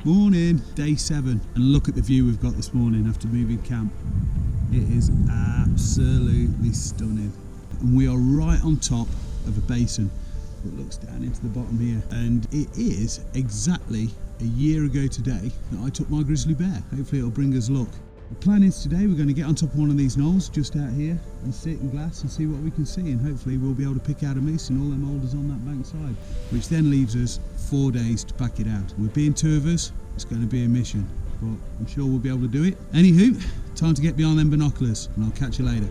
Morning, day 7, and look at the view we've got this morning after moving camp. It is absolutely stunning, and we are right on top of a basin that looks down into the bottom here, and it is exactly a year ago today that I took my grizzly bear. Hopefully it'll bring us luck. The plan is today we're going to get on top of one of these knolls just out here and sit and glass and see what we can see, and hopefully we'll be able to pick out a moose in all them alders on that bank side, which then leaves us 4 days to pack it out. With being 2 of us, it's going to be a mission, but I'm sure we'll be able to do it. Anywho, time to get behind them binoculars, and I'll catch you later.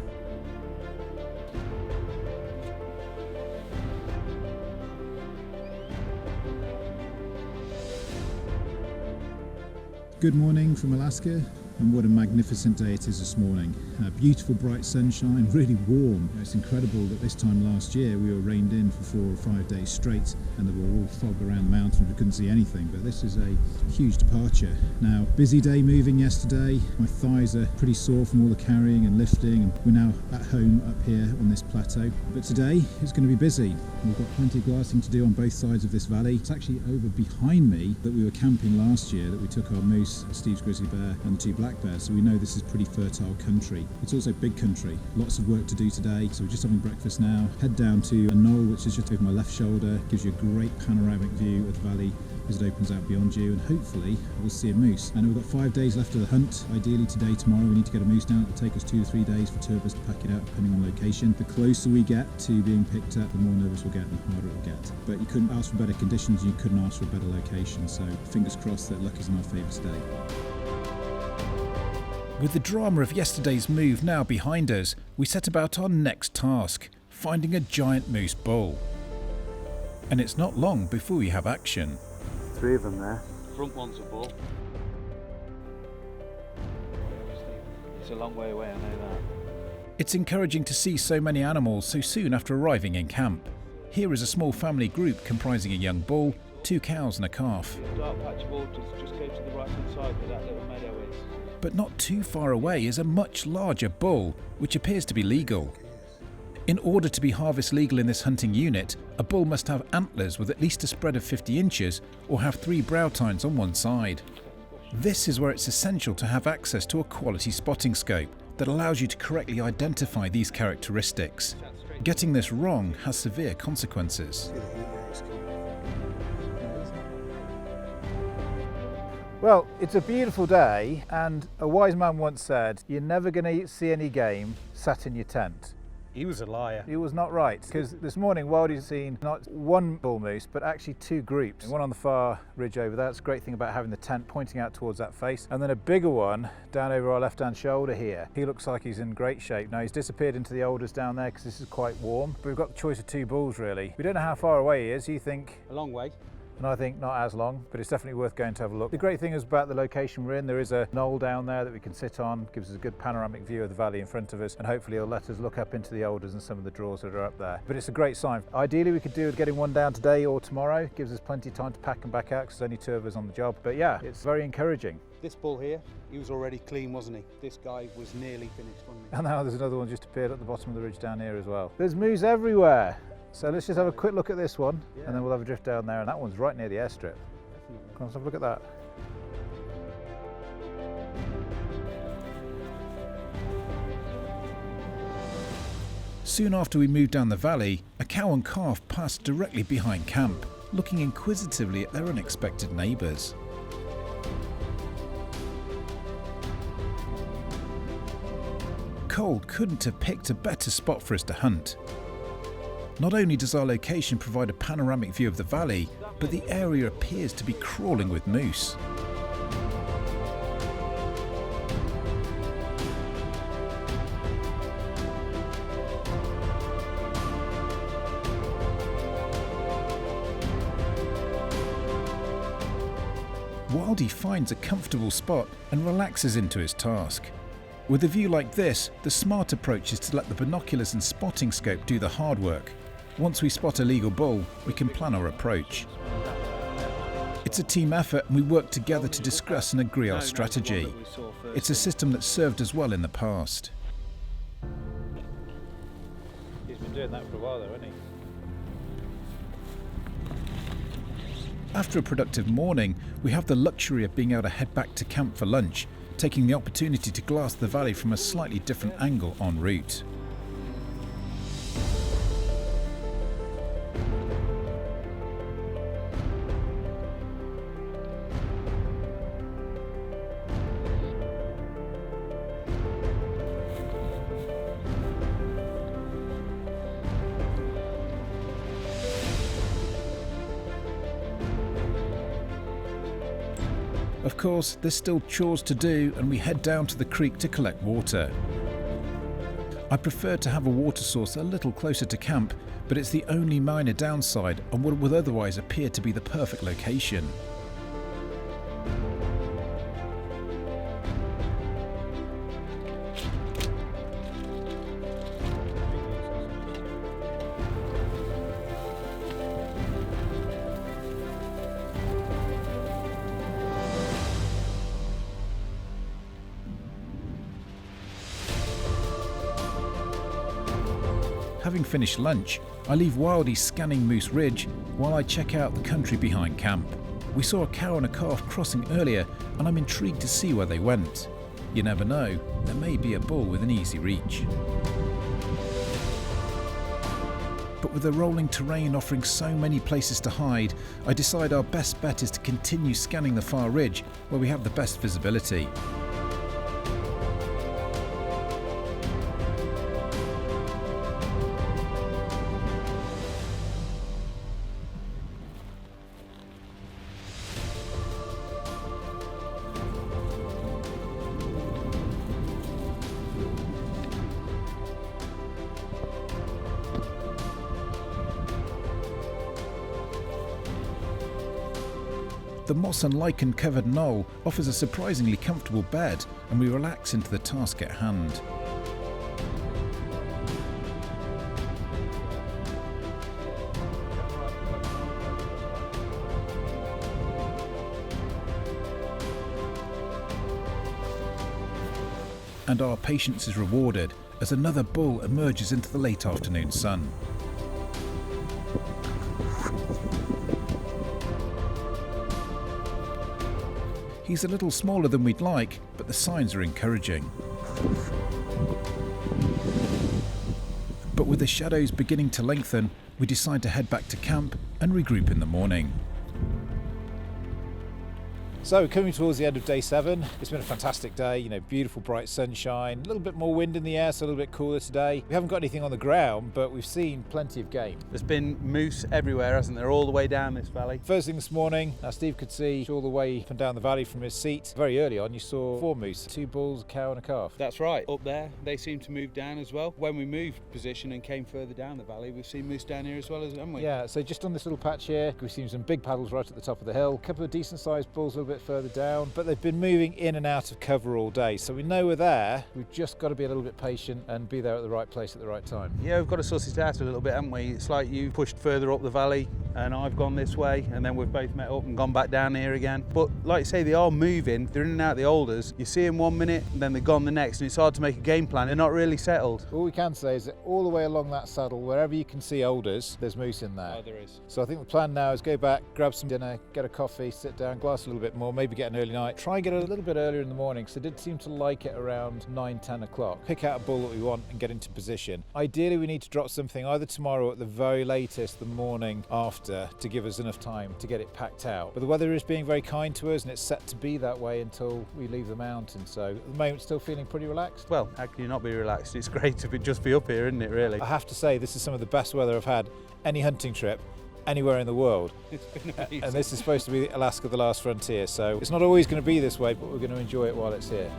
Good morning from Alaska, and what a magnificent day it is this morning. Beautiful bright sunshine, really warm. It's incredible that this time last year we were rained in for 4 or 5 days straight and there were all fog around the mountains, we couldn't see anything, but this is a huge departure. Now, busy day moving yesterday, my thighs are pretty sore from all the carrying and lifting, and we're now at home up here on this plateau. But today it's going to be busy. We've got plenty of glassing to do on both sides of this valley. It's actually over behind me that we were camping last year that we took our moose, Steve's grizzly bear and the 2 black bears, so we know this is pretty fertile country. It's also big country, lots of work to do today, so we're just having breakfast now. Head down to a knoll which is just over my left shoulder, gives you a great panoramic view of the valley as it opens out beyond you, and hopefully we'll see a moose. I know we've got 5 days left of the hunt. Ideally today, tomorrow we need to get a moose down. It'll take us 2 to 3 days for 2 of us to pack it out depending on location. The closer we get to being picked up, the more nervous we'll get and the harder it will get. But you couldn't ask for better conditions, you couldn't ask for a better location, so fingers crossed that luck is in our favour today. With the drama of yesterday's move now behind us, we set about our next task, finding a giant moose bull. And it's not long before we have action. 3 of them there. Front one's a bull. It's a long way away, I know that. It's encouraging to see so many animals so soon after arriving in camp. Here is a small family group comprising a young bull, 2 cows and a calf. Dark patch of waters, just go to the right hand side where that little meadow is. But not too far away is a much larger bull, which appears to be legal. In order to be harvest legal in this hunting unit, a bull must have antlers with at least a spread of 50 inches or have 3 brow tines on one side. This is where it's essential to have access to a quality spotting scope that allows you to correctly identify these characteristics. Getting this wrong has severe consequences. Well, it's a beautiful day, and a wise man once said, you're never going to see any game sat in your tent. He was a liar. He was not right, because this morning Wildy's seen not 1 bull moose, but actually 2 groups. One on the far ridge over there. That's a great thing about having the tent pointing out towards that face. And then a bigger one down over our left-hand shoulder here. He looks like he's in great shape. Now, he's disappeared into the alders down there because this is quite warm, but we've got the choice of 2 bulls, really. We don't know how far away he is. You think? A long way. And I think not as long, but it's definitely worth going to have a look. The great thing is about the location we're in, there is a knoll down there that we can sit on, gives us a good panoramic view of the valley in front of us, and hopefully it'll let us look up into the alders and some of the draws that are up there. But it's a great sign. Ideally we could do with getting one down today or tomorrow, gives us plenty of time to pack and back out because there's only 2 of us on the job. But yeah, it's very encouraging. This bull here, he was already clean, wasn't he? This guy was nearly finished, wasn't he? And now there's another one just appeared at the bottom of the ridge down here as well. There's moose everywhere. So let's just have a quick look at this one, and then we'll have a drift down there, and that one's right near the airstrip. Come on, let's have a look at that. Soon after we moved down the valley, a cow and calf passed directly behind camp, looking inquisitively at their unexpected neighbours. Cole couldn't have picked a better spot for us to hunt. Not only does our location provide a panoramic view of the valley, but the area appears to be crawling with moose. Wildy finds a comfortable spot and relaxes into his task. With a view like this, the smart approach is to let the binoculars and spotting scope do the hard work. Once we spot a legal bull, we can plan our approach. It's a team effort and we work together to discuss and agree our strategy. It's a system that served us well in the past. He's been doing that for a while though, hasn't he? After a productive morning, we have the luxury of being able to head back to camp for lunch, taking the opportunity to glass the valley from a slightly different angle en route. Of course, there's still chores to do and we head down to the creek to collect water. I prefer to have a water source a little closer to camp, but it's the only minor downside on what would otherwise appear to be the perfect location. Having finished lunch, I leave Wildy scanning Moose Ridge while I check out the country behind camp. We saw a cow and a calf crossing earlier and I'm intrigued to see where they went. You never know, there may be a bull within easy reach. But with the rolling terrain offering so many places to hide, I decide our best bet is to continue scanning the far ridge where we have the best visibility. The moss and lichen covered knoll offers a surprisingly comfortable bed and we relax into the task at hand. And our patience is rewarded as another bull emerges into the late afternoon sun. He's a little smaller than we'd like, but the signs are encouraging. But with the shadows beginning to lengthen, we decide to head back to camp and regroup in the morning. So coming towards the end of day 7, it's been a fantastic day, beautiful bright sunshine, a little bit more wind in the air, so a little bit cooler today. We haven't got anything on the ground, but we've seen plenty of game. There's been moose everywhere, hasn't there, all the way down this valley. First thing this morning, Steve could see all the way up and down the valley from his seat. Very early on, you saw 4 moose, 2 bulls, a cow and a calf. That's right, up there, they seem to move down as well. When we moved position and came further down the valley, we've seen moose down here as well, haven't we? Yeah, so just on this little patch here, we've seen some big paddles right at the top of the hill, a couple of decent sized bulls a little bit further down, but they've been moving in and out of cover all day, so we know we're there. We've just got to be a little bit patient and be there at the right place at the right time. Yeah, we've got to suss it out a little bit, haven't we? It's like you pushed further up the valley and I've gone this way, and then we've both met up and gone back down here again. But like you say, they are moving, they're in and out the alders. You see them one minute and then they're gone the next, and it's hard to make a game plan. They're not really settled. All we can say is that all the way along that saddle, wherever you can see alders, there's moose in there. Oh, there is. So I think the plan now is go back, grab some dinner, get a coffee, sit down, glass a little bit more, maybe get an early night, try and get a little bit earlier in the morning, because they did seem to like it around 9-10 o'clock. Pick out a bull that we want and get into position. Ideally we need to drop something either tomorrow or at the very latest the morning after to give us enough time to get it packed out. But the weather is being very kind to us and it's set to be that way until we leave the mountain, so at the moment still feeling pretty relaxed. Well, how can you not be relaxed? It's great to just be up here, isn't it, really? I have to say this is some of the best weather I've had any hunting trip anywhere in the world. It's been amazing. And this is supposed to be Alaska, the last frontier, so it's not always going to be this way, but we're going to enjoy it while it's here.